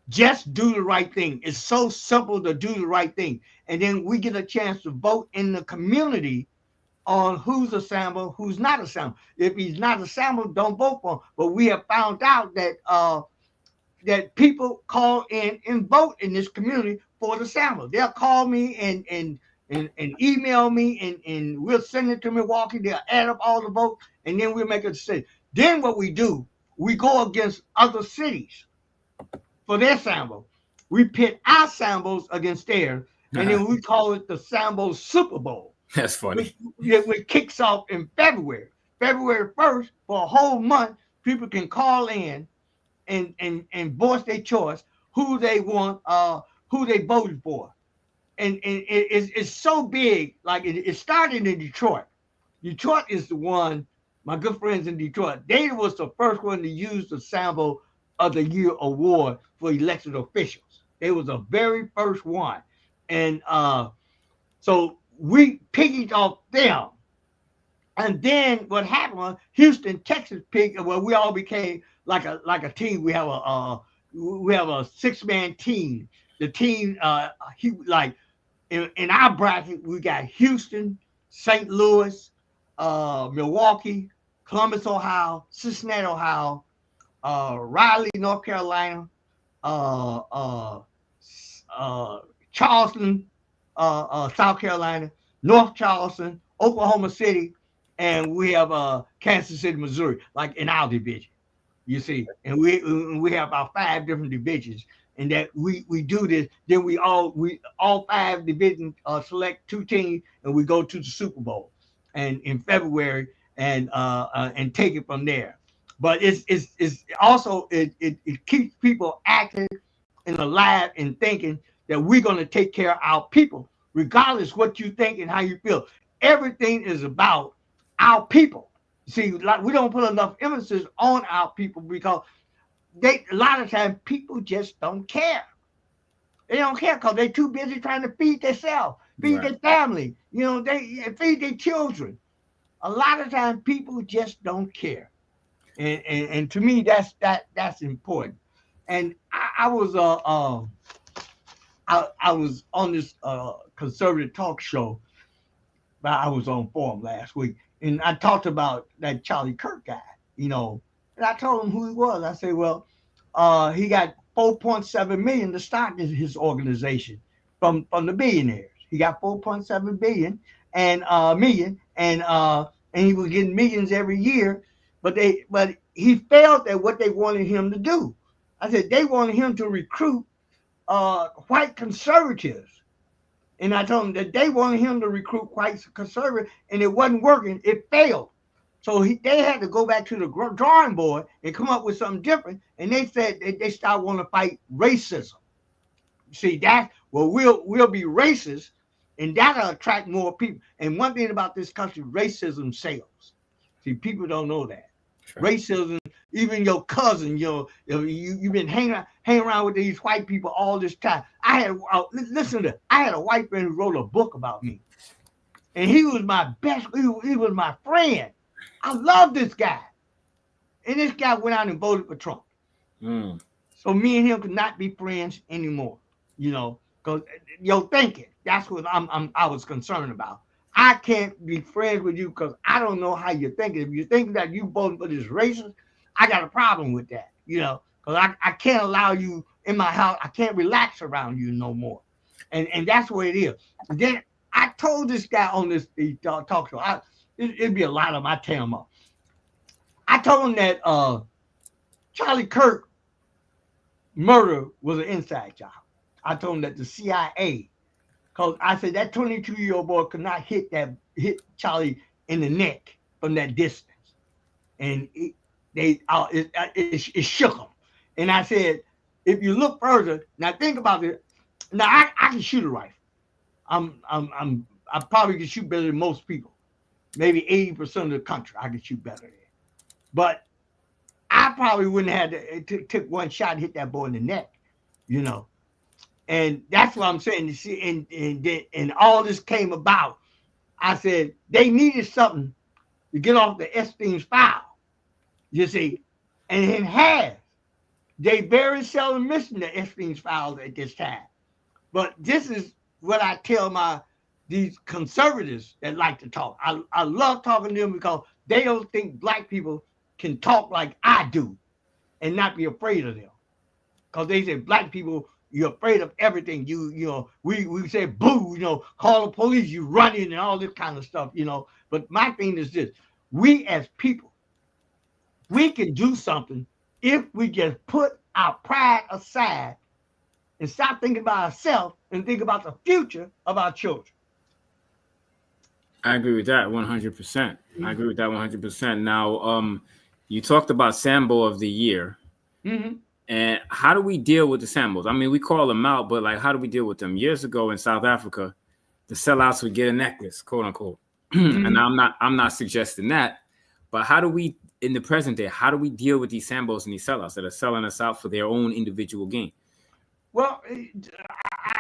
Just do the right thing. It's so simple to do the right thing. And then we get a chance to vote in the community on who's a Sambo, who's not a Sambo. If he's not a Sambo, don't vote for him. But we have found out that people call in and vote in this community for the Sambo. They'll call me and email me and we'll send it to Milwaukee. They'll add up all the votes and then we'll make a decision. Then what we do, we go against other cities for their Sambo. We pit our Sambos against theirs, and then we call it the Sambo Super Bowl, That's funny. which kicks off in February. February 1st, for a whole month, people can call in and voice their choice, who they want, who they voted for. And it's so big, like it started in Detroit. Detroit is the one, my good friends in Detroit, they was the first one to use the Sambo of the Year award for elected officials. They was the very first one. And so we picked off them. And then what happened was Houston, Texas picked, well, we all became like a team. We have a 6-man team. The team like in our bracket, we got Houston, St. Louis, Milwaukee, Columbus, Ohio, Cincinnati, Ohio, Raleigh, North Carolina, uh, uh, Charleston, South Carolina, North Charleston, Oklahoma City, and we have Kansas City, Missouri, like in our division. You see, and we have about 5 different divisions, and that we do this. Then we all 5 divisions select 2 teams, and we go to the Super Bowl, and in February, and take it from there. But it's also it keeps people active and alive and thinking that we're going to take care of our people, regardless what you think and how you feel. Everything is about our people. See, like we don't put enough emphasis on our people because a lot of times people just don't care. They don't care because they're too busy trying to feed themselves, feed Right. their family, they feed their children. A lot of times people just don't care. And to me that's important. And I was on this conservative talk show. I was on Forum last week, and I talked about that Charlie Kirk guy, and I told him who he was. I said, well, he got 4.7 million to start his organization from the billionaires. He got 4.7 billion and million, and he was getting millions every year, but he failed at what they wanted him to do. I said they wanted him to recruit white conservatives. And I told him that they wanted him to recruit white conservatives, and it wasn't working. It failed. So they had to go back to the drawing board and come up with something different. And they said they started wanting to fight racism. See that? Well, we'll be racist, and that'll attract more people. And one thing about this country, racism sells. See, people don't know that. Sure. Racism, even your cousin, you've been hanging around with these white people all this time. I had a white friend who wrote a book about me, and he was my best. He was my friend. I love this guy, and this guy went out and voted for Trump. So me and him could not be friends anymore. Because your thinking, that's what I was concerned about. I can't be friends with you because I don't know how you're thinking. If you're thinking that you voting for this racist, I got a problem with that, because I can't allow you in my house. I can't relax around you no more. And that's what it is. And then I told this guy on this talk show, it'd be a lot of them, I tell him off. I told him that Charlie Kirk murder was an inside job. I told him that the CIA, because I said that 22-year-old boy could not hit Charlie in the neck from that distance, and it shook him. And I said, if you look further, now think about it. Now I can shoot a rifle. I probably can shoot better than most people. Maybe 80% of the country I can shoot better than. But I probably wouldn't have to take one shot and hit that boy in the neck, And that's what I'm saying. You see, and all this came about. I said they needed something to get off the Epstein's file. You see, and it has. They very seldom mention the Epstein's files at this time. But this is what I tell these conservatives that like to talk. I love talking to them because they don't think black people can talk like I do and not be afraid of them. Because they say black people, you're afraid of everything. We say boo, call the police, you run in and all this kind of stuff, But my thing is this: we as people, we can do something if we just put our pride aside and stop thinking about ourselves and think about the future of our children. I agree with that 100%. I agree with that 100%. Now, you talked about Sambo of the Year. Mm-hmm. And how do we deal with the Sambos? I mean, we call them out, but how do we deal with them? Years ago in South Africa, the sellouts would get a necklace, quote unquote. Mm-hmm. And I'm not suggesting that, but how do we, in the present day, how do we deal with these Sambos and these sellouts that are selling us out for their own individual gain? Well,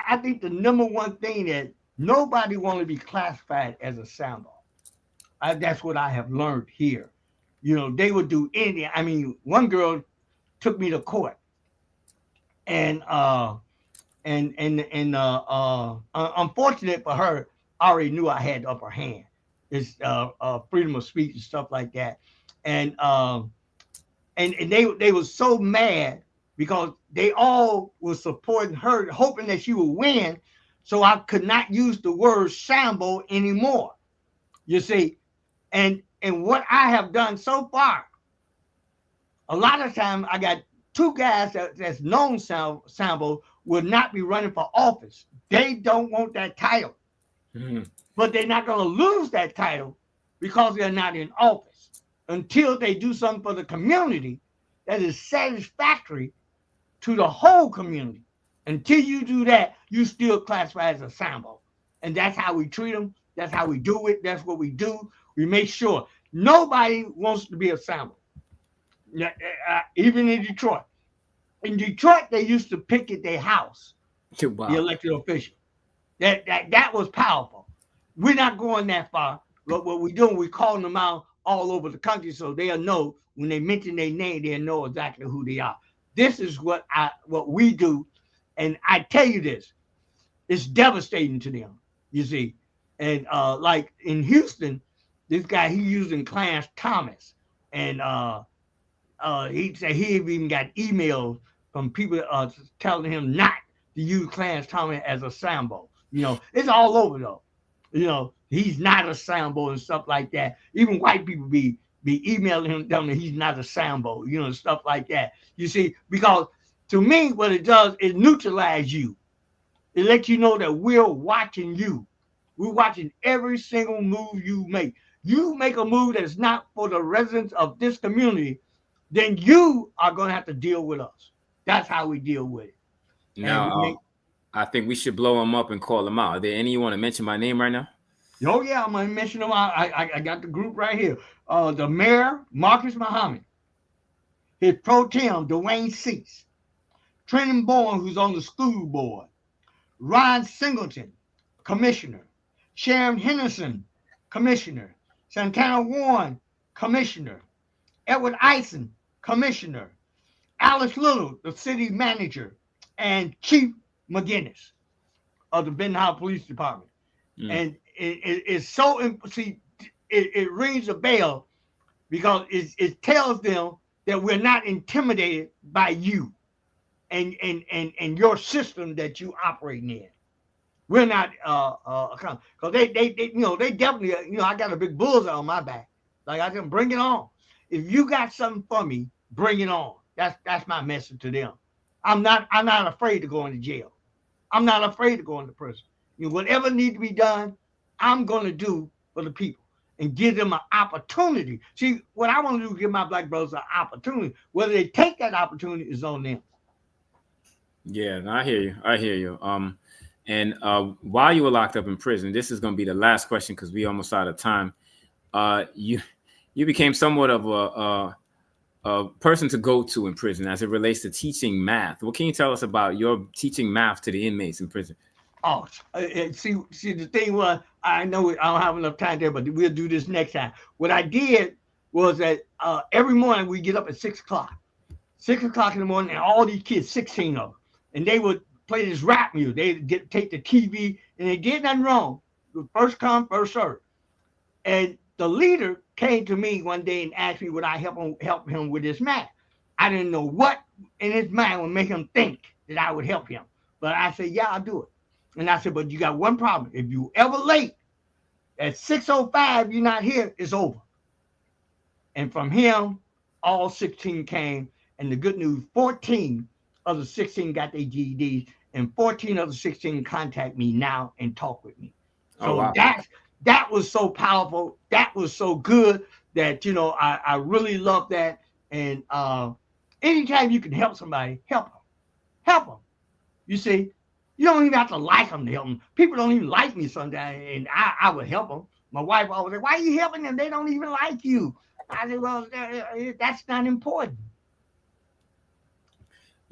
I think the number one thing that nobody wants to be classified as a Sambo. That's what I have learned here. They would do anything. I mean, one girl took me to court. And unfortunate for her, I already knew I had the upper hand. It's freedom of speech and stuff like that. And they were so mad because they all were supporting her, hoping that she would win. So I could not use the word Sambo anymore. You see, and what I have done so far, a lot of times I got two guys that's known Sambo will not be running for office. They don't want that title. Mm-hmm. But they're not going to lose that title because they're not in office until they do something for the community that is satisfactory to the whole community. Until you do that, you still classify as a Sambo. And that's how we treat them. That's how we do it. That's what we do. We make sure nobody wants to be a Sambo. Even in Detroit. In Detroit, they used to picket their house, wow. The elected official. That was powerful. We're not going that far. But what we're doing, we're calling them out all over the country so they'll know when they mention their name, they'll know exactly who they are. This is what we do. And I tell you this, it's devastating to them, you see. And like in Houston, this guy, he using Clarence Thomas. And he said he even got emails from people telling him not to use Clarence Thomas as a Sambo. It's all over though. He's not a Sambo and stuff like that. Even white people be emailing him telling him he's not a Sambo, stuff like that. You see, because To me, what it does is neutralize you. It lets you know that we're watching you. We're watching every single move you make. You make a move that is not for the residents of this community, then you are going to have to deal with us. That's how we deal with it. And we Now, make, I think we should blow them up and call them out. Are there any you want to mention my name right now? oh yeah, I'm going to mention them. I got the group right here. The mayor, Marcus Muhammad, his pro tem, Dwayne Cease, Trenton Bourne, who's on the school board, Ron Singleton, commissioner, Sharon Henderson, commissioner, Santana Warren, commissioner, Edward Eisen, commissioner, Alice Little, the city manager, and Chief McGinnis of the Benton Harbor Police Department. And it's so, see, it rings a bell because it tells them that we're not intimidated by you and your system that you operating in. We're not because they they definitely I got a big bullseye on my back. Like I said, bring it on. If you got something for me, bring it on. That's my message to them. I'm not afraid to go into jail. I'm not afraid to go into prison. Whatever needs to be done, I'm gonna do for the people and give them an opportunity. See, what I want to do is give my black brothers an opportunity. Whether they take that opportunity is on them. Yeah, no, I hear you. I hear you. And while you were locked up in prison, this is going to be the last question because we almost out of time. You became somewhat of a person to go to in prison as it relates to teaching math. What can you tell us about your teaching math to the inmates in prison? Oh, see, the thing was, I know I don't have enough time there, but we'll do this next time. What I did was that every morning we get up at 6 o'clock. 6 o'clock in the morning, and all these kids, 16 of them, and they would play this rap music. They'd take the TV, and they did nothing wrong. First come, first serve. And the leader came to me one day and asked me would I help him with his math. I didn't know what in his mind would make him think that I would help him. But I said, yeah, I'll do it. And I said, but you got one problem. If you ever late, at 6:05, you're not here, it's over. And from him, all 16 came. And the good news, 14 of the 16 got their GEDs, and 14 of the 16 contact me now and talk with me. So wow. that was so powerful. That was so good that, I really love that. And anytime you can help somebody, help them. Help them. You see, you don't even have to like them to help them. People don't even like me sometimes, and I would help them. My wife always said, why are you helping them? They don't even like you. I said, well, that's not important.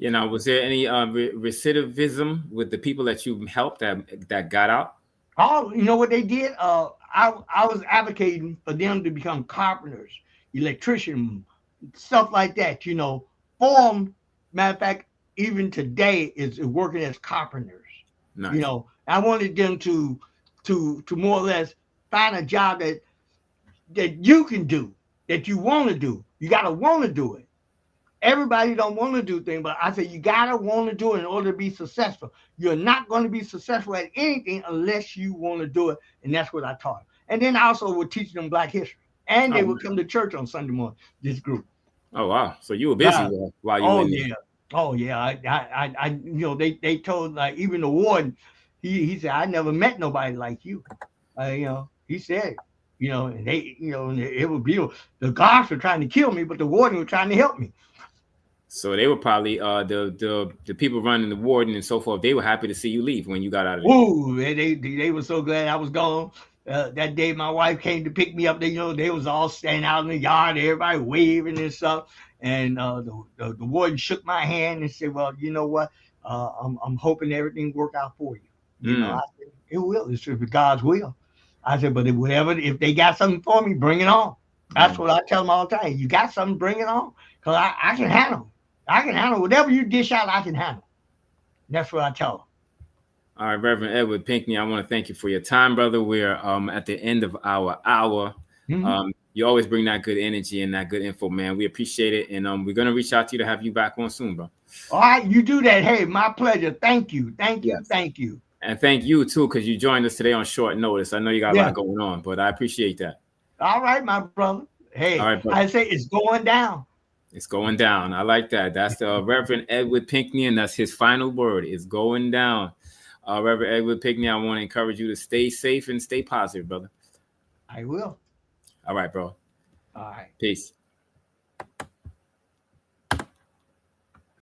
Was there any recidivism with the people that you helped that got out? Oh, you know what they did? I was advocating for them to become carpenters, electricians, stuff like that. Form. Matter of fact, even today is working as carpenters. Nice. I wanted them to more or less find a job that you can do, that you want to do. You got to want to do it. Everybody don't want to do things, but I say you got to want to do it in order to be successful. You're not going to be successful at anything unless you want to do it, and that's what I taught. And then I also would teach them Black history, and they would come to church on Sunday morning, this group. Oh, wow. So you were busy while you were in there. Oh, yeah. They told, like, even the warden, he said, I never met nobody like you. He said, and they, it was beautiful. The guards were trying to kill me, but the warden was trying to help me. So they were probably the people running the warden and so forth. They were happy to see you leave when you got out of there. Ooh, they were so glad I was gone. That day, my wife came to pick me up. They was all standing out in the yard, everybody waving and stuff. And the warden shook my hand and said, "Well, you know what? I'm hoping everything work out for you." I said, "It will. It's God's will." I said, "But if they got something for me, bring it on." That's what I tell them all the time. You got something, bring it on, because I can handle. I can handle whatever you dish out. I can handle. That's what I tell them. All right, Reverend Edward Pinkney, I want to thank you for your time, brother. We're at the end of our hour. Mm-hmm. You always bring that good energy and that good info, man. We appreciate it, and we're gonna reach out to you to have you back on soon, bro. All right, you do that. Hey, my pleasure. Thank you. Yes. Thank you. And thank you too, because you joined us today on short notice. I know you got a lot going on, but I appreciate that. All right, my brother. Hey, right, I say it's going down. It's going down. I like that. That's the Reverend Edward Pinkney, and that's his final word. It's going down. Reverend Edward Pinkney, I want to encourage you to stay safe and stay positive, brother. I will. All right, bro. All right. Peace.